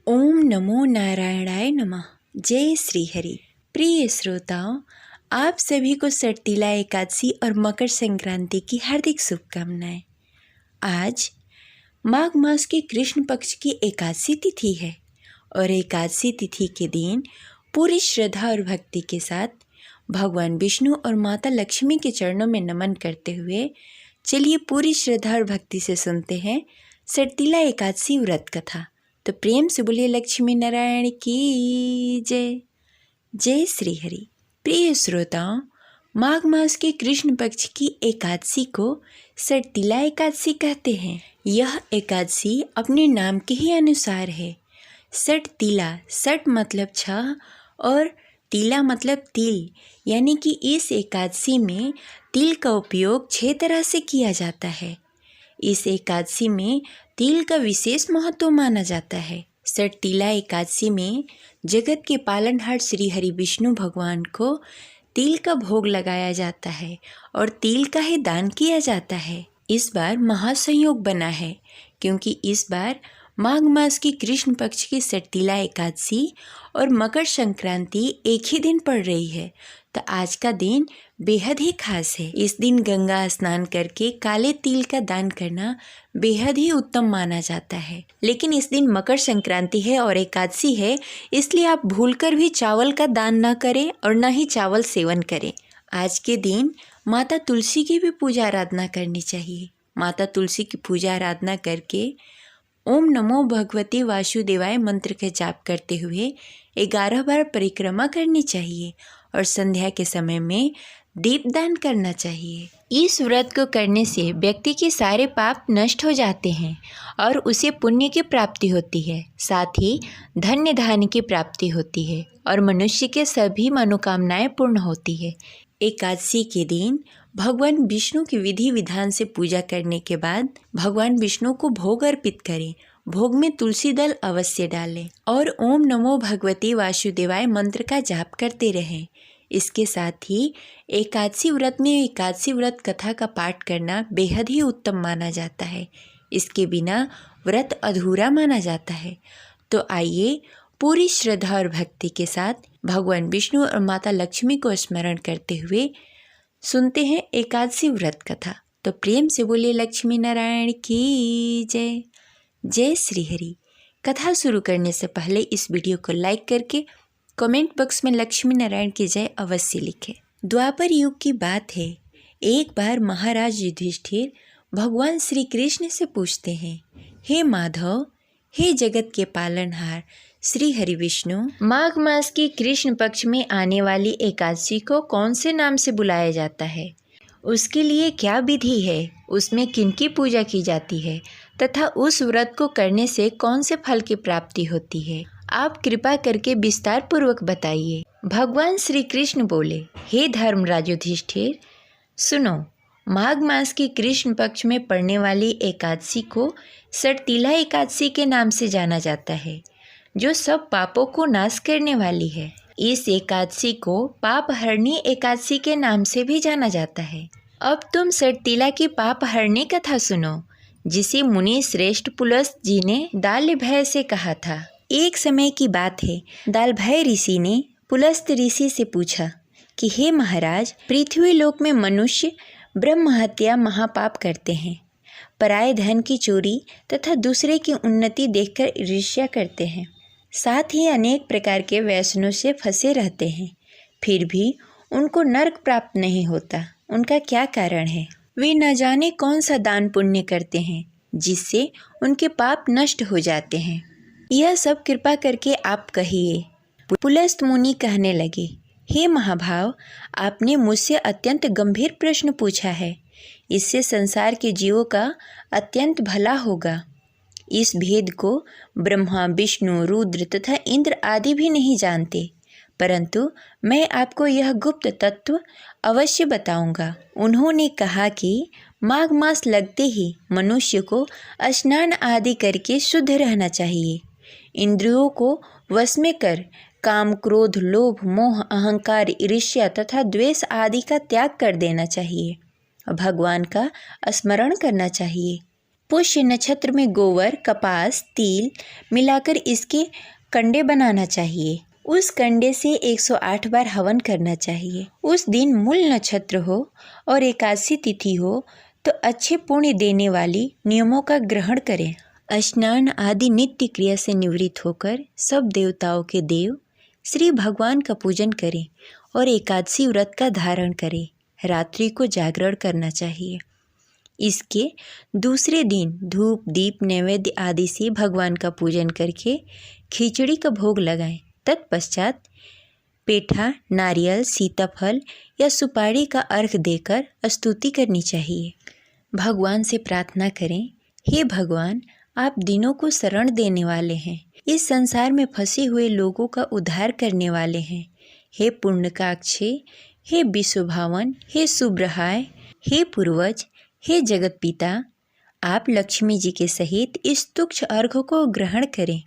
ओम नमो नारायणाय नमः। जय श्री हरि। प्रिय श्रोताओं, आप सभी को सटतिला एकादशी और मकर संक्रांति की हार्दिक शुभकामनाएं। आज माघ मास के कृष्ण पक्ष की एकादशी तिथि है और एकादशी तिथि के दिन पूरी श्रद्धा और भक्ति के साथ भगवान विष्णु और माता लक्ष्मी के चरणों में नमन करते हुए चलिए पूरी श्रद्धा और भक्ति से सुनते हैं सटतिला एकादशी व्रत कथा। तो प्रेम से बोलिए लक्ष्मी नारायण की जय। जय श्री हरि। प्रिय श्रोताओं, माघ मास के कृष्ण पक्ष की एकादशी को सटतिला एकादशी कहते हैं। यह एकादशी अपने नाम के ही अनुसार है। सटतिला, सट मतलब 6 और तिला मतलब तिल, यानी कि इस एकादशी में तिल का उपयोग 6 तरह से किया जाता है। इस एकादशी में तिल का विशेष महत्व माना जाता है। सटतिला एकादशी में जगत के पालनहार श्री हरि विष्णु भगवान को तिल का भोग लगाया जाता है और तिल का ही दान किया जाता है। इस बार महासंयोग बना है क्योंकि इस बार माघ मास की कृष्ण पक्ष की सटतिला एकादशी और मकर संक्रांति एक ही दिन पड़ रही है। तो आज का दिन बेहद ही खास है। इस दिन गंगा स्नान करके काले तिल का दान करना बेहद ही उत्तम माना जाता है। लेकिन इस दिन मकर संक्रांति है और एकादशी है, इसलिए आप भूलकर भी चावल का दान न करें और न ही चावल सेवन करें। आज के दिन माता तुलसी की भी पूजा आराधना करनी चाहिए। माता तुलसी की पूजा आराधना करके ओम नमो भगवते वासुदेवाय मंत्र का जाप करते हुए 11 बार परिक्रमा करनी चाहिए और संध्या के समय में दीपदान करना चाहिए। इस व्रत को करने से व्यक्ति के सारे पाप नष्ट हो जाते हैं और उसे पुण्य की प्राप्ति होती है। साथ ही धन्य धान्य की प्राप्ति होती है और मनुष्य के सभी मनोकामनाएं पूर्ण होती है। एकादशी के दिन भगवान विष्णु की विधि विधान से पूजा करने के बाद भगवान विष्णु को भोग अर्पित करें। भोग में तुलसी दल अवश्य डालें और ओम नमो भगवते वासुदेवाय मंत्र का जाप करते रहें। इसके साथ ही एकादशी व्रत में एकादशी व्रत कथा का पाठ करना बेहद ही उत्तम माना जाता है। इसके बिना व्रत अधूरा माना जाता है। तो आइए पूरी श्रद्धा और भक्ति के साथ भगवान विष्णु और माता लक्ष्मी को स्मरण करते हुए सुनते हैं एकादशी व्रत कथा। तो प्रेम से बोलिए लक्ष्मी नारायण की जय। जय श्री हरि। कथा शुरू करने से पहले इस वीडियो को लाइक करके कमेंट बॉक्स में लक्ष्मी नारायण की जय अवश्य लिखें। द्वापर युग की बात है। एक बार महाराज युधिष्ठिर भगवान श्री कृष्ण से पूछते हैं, हे माधव, हे जगत के पालनहार श्री हरि विष्णु, माघ मास की कृष्ण पक्ष में आने वाली एकादशी को कौन से नाम से बुलाया जाता है? उसके लिए क्या विधि है? उसमें किनकी पूजा की जाती है तथा उस व्रत को करने से कौन से फल की प्राप्ति होती है? आप कृपा करके विस्तार पूर्वक बताइए। भगवान श्री कृष्ण बोले, हे धर्मराज युधिष्ठिर, सुनो, माघ मास की कृष्ण पक्ष में पड़ने वाली एकादशी को सटतिला एकादशी के नाम से जाना जाता है, जो सब पापों को नाश करने वाली है। इस एकादशी को पाप हरणी एकादशी के नाम से भी जाना जाता है। अब तुम सटतिला की पाप हरणी कथा सुनो, जिसे मुनि श्रेष्ठ पुलस्त जी ने दाल्भय से कहा था। एक समय की बात है, दाल्भय ऋषि ने पुलस्त ऋषि से पूछा कि हे महाराज, पृथ्वी लोक में मनुष्य ब्रह्म हत्या महापाप करते हैं, पराये धन की चोरी तथा दूसरे की उन्नति देखकर ईर्ष्या करते हैं, साथ ही अनेक प्रकार के व्यसनों से फंसे रहते हैं, फिर भी उनको नरक प्राप्त नहीं होता। उनका क्या कारण है? वे न जाने कौन सा दान पुण्य करते हैं जिससे उनके पाप नष्ट हो जाते हैं। यह सब कृपा करके आप कहिए। पुलस्त मुनि कहने लगे, हे महाभाव, आपने मुझसे अत्यंत गंभीर प्रश्न पूछा है। इससे संसार के जीवों का अत्यंत भला होगा। इस भेद को ब्रह्मा, विष्णु, रुद्र तथा इंद्र आदि भी नहीं जानते, परंतु मैं आपको यह गुप्त तत्व अवश्य बताऊंगा। उन्होंने कहा कि माघ मास लगते ही मनुष्य को स्नान आदि करके शुद्ध रहना चाहिए। इंद्रियों को वश में कर काम, क्रोध, लोभ, मोह, अहंकार, ईर्ष्या तथा द्वेष आदि का त्याग कर देना चाहिए। भगवान का स्मरण करना चाहिए। पुष्य नक्षत्र में गोबर, कपास, तिल मिलाकर इसके कंडे बनाना चाहिए। उस कंडे से 108 बार हवन करना चाहिए। उस दिन मूल नक्षत्र हो और एकादशी तिथि हो तो अच्छे पुण्य देने वाली नियमों का ग्रहण करें। स्नान आदि नित्य क्रिया से निवृत्त होकर सब देवताओं के देव श्री भगवान का पूजन करें और एकादशी व्रत का धारण करें। रात्रि को जागरण करना चाहिए। इसके दूसरे दिन धूप, दीप, नैवेद्य आदि से भगवान का पूजन करके खिचड़ी का भोग लगाएं। तत्पश्चात पेठा, नारियल, सीताफल या सुपारी का अर्घ देकर स्तुति करनी चाहिए। भगवान से प्रार्थना करें, हे भगवान, आप दिनों को शरण देने वाले हैं, इस संसार में फंसे हुए लोगों का उद्धार करने वाले हैं। हे पुण्यकाक्षे, हे विश्वभावन, हे सुब्रहाय, हे पूर्वज, हे जगत पिता, आप लक्ष्मी जी के सहित इस तुच्छ अर्घ को ग्रहण करें।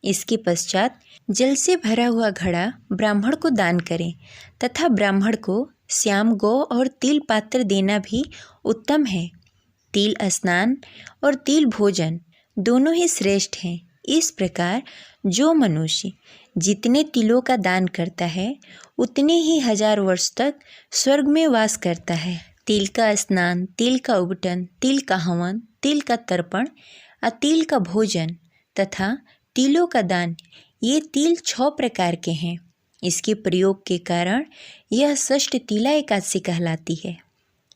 इसके पश्चात जल से भरा हुआ घड़ा ब्राह्मण को दान करें तथा ब्राह्मण को श्याम गौ और तिल पात्र देना भी उत्तम है। तिल स्नान और तिल भोजन दोनों ही श्रेष्ठ हैं। इस प्रकार जो मनुष्य जितने तिलों का दान करता है उतने ही 1000 वर्ष तक स्वर्ग में वास करता है। तिल का स्नान, तिल का उबटन, तिल का हवन, तिल का तर्पण, तिल का भोजन तथा तिलों का दान, ये तिल 6 प्रकार के हैं। इसके प्रयोग के कारण यह षष्ठ तिला एकादशी कहलाती है।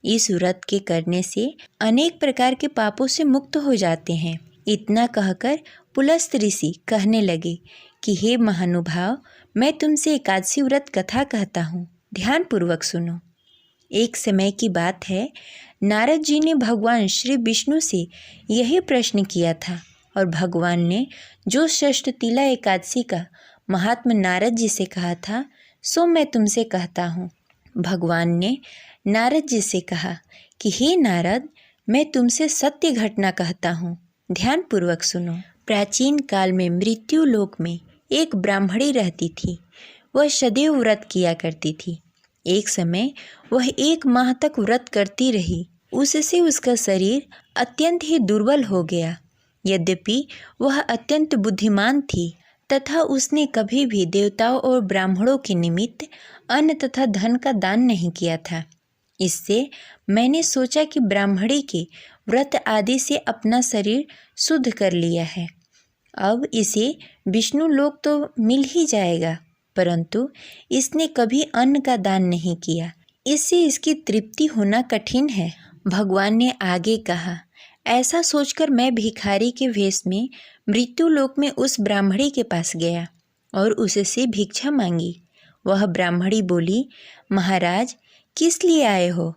इस व्रत के करने से अनेक प्रकार के पापों से मुक्त हो जाते हैं। इतना कहकर पुलस्त ऋषि कहने लगे कि हे महानुभाव, मैं तुमसे एकादशी व्रत कथा कहता हूँ, ध्यानपूर्वक सुनो। एक समय की बात है, नारद जी ने भगवान श्री विष्णु से यही प्रश्न किया था और भगवान ने जो षष्ठ तिला एकादशी का महात्मा नारद जी से कहा था सो मैं तुमसे कहता हूँ। भगवान ने नारद जी से कहा कि हे नारद, मैं तुमसे सत्य घटना कहता हूँ, ध्यानपूर्वक सुनो। प्राचीन काल में मृत्यु लोक में एक ब्राह्मणी रहती थी। वह सदैव व्रत किया करती थी। एक समय वह 1 माह तक व्रत करती रही। उससे उसका शरीर अत्यंत ही दुर्बल हो गया। यद्यपि वह अत्यंत बुद्धिमान थी तथा उसने कभी भी देवताओं और ब्राह्मणों के निमित्त अन्न तथा धन का दान नहीं किया था। इससे मैंने सोचा कि ब्राह्मणी के व्रत आदि से अपना शरीर शुद्ध कर लिया है, अब इसे विष्णु लोक तो मिल ही जाएगा, परंतु इसने कभी अन्न का दान नहीं किया, इससे इसकी तृप्ति होना कठिन है। भगवान ने आगे कहा, ऐसा सोचकर मैं भिखारी के वेश में मृत्यु लोक में उस ब्राह्मणी के पास गया और उससे भिक्षा मांगी। वह ब्राह्मणी बोली, महाराज, किस लिए आए हो?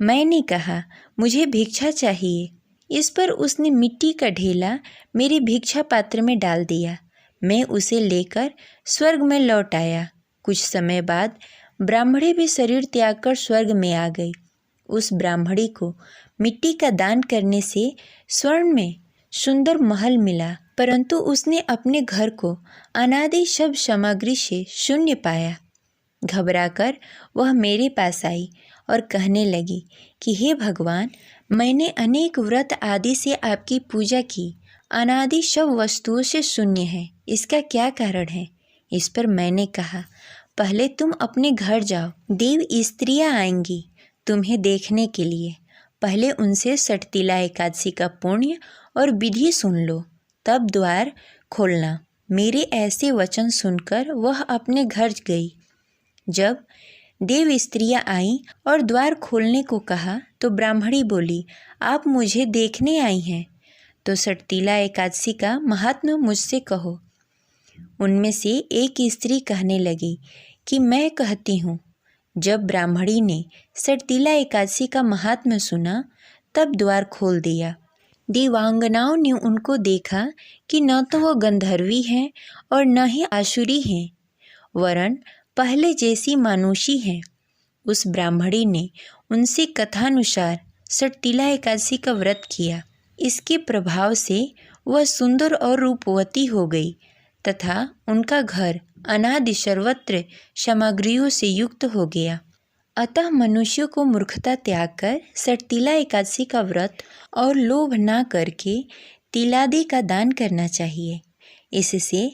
मैंने कहा, मुझे भिक्षा चाहिए। इस पर उसने मिट्टी का ढेला मेरे भिक्षा पात्र में डाल दिया। मैं उसे लेकर स्वर्ग में लौट आया। कुछ समय बाद ब्राह्मणी भी शरीर त्याग कर स्वर्ग में आ गई। उस ब्राह्मणी को मिट्टी का दान करने से स्वर्ण में सुंदर महल मिला, परंतु उसने अपने घर को अनादि सब सामग्री से शून्य पाया। घबराकर वह मेरे पास आई और कहने लगी कि हे भगवान, मैंने अनेक व्रत आदि से आपकी पूजा की, अनादि सब वस्तुओं से शून्य है, इसका क्या कारण है? इस पर मैंने कहा, पहले तुम अपने घर जाओ, देव स्त्रियाँ आएंगी तुम्हें देखने के लिए। पहले उनसे षष्ठ तिला एकादशी का पुण्य और विधि सुन लो, तब द्वार खोलना। मेरे ऐसे वचन सुनकर वह अपने घर गई। जब देव स्त्रियाँ आईं और द्वार खोलने को कहा तो ब्राह्मणी बोली, आप मुझे देखने आई हैं तो षष्ठ तिला एकादशी का महात्म्य मुझसे कहो। उनमें से एक स्त्री कहने लगी कि मैं कहती हूँ। जब ब्राह्मणी ने षष्ठ तिला एकादशी का महात्म्य सुना तब द्वार खोल दिया। देवांगनाओं ने उनको देखा कि न तो वह गंधर्वी हैं और न ही आसुरी हैं, वरन पहले जैसी मानुषी हैं। उस ब्राह्मणी ने उनसे कथानुसार षष्ठ तिला एकादशी का व्रत किया। इसके प्रभाव से वह सुंदर और रूपवती हो गई तथा उनका घर अनादि सर्वत्र सामग्रियों से युक्त हो गया। अतः मनुष्य को मूर्खता त्याग कर सटतिला एकादशी का व्रत और लोभ ना करके तिलादि का दान करना चाहिए। इससे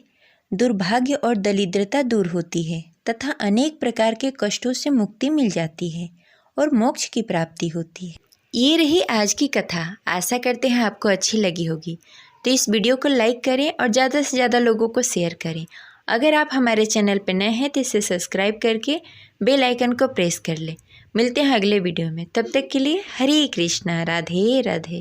दुर्भाग्य और दरिद्रता दूर होती है तथा अनेक प्रकार के कष्टों से मुक्ति मिल जाती है और मोक्ष की प्राप्ति होती है। ये रही आज की कथा। आशा करते हैं आपको अच्छी लगी होगी। तो इस वीडियो को लाइक करें और ज़्यादा से ज़्यादा लोगों को शेयर करें। अगर आप हमारे चैनल पर नए हैं तो इसे सब्सक्राइब करके बेल आइकन को प्रेस कर लें। मिलते हैं अगले वीडियो में। तब तक के लिए हरे कृष्णा, राधे राधे।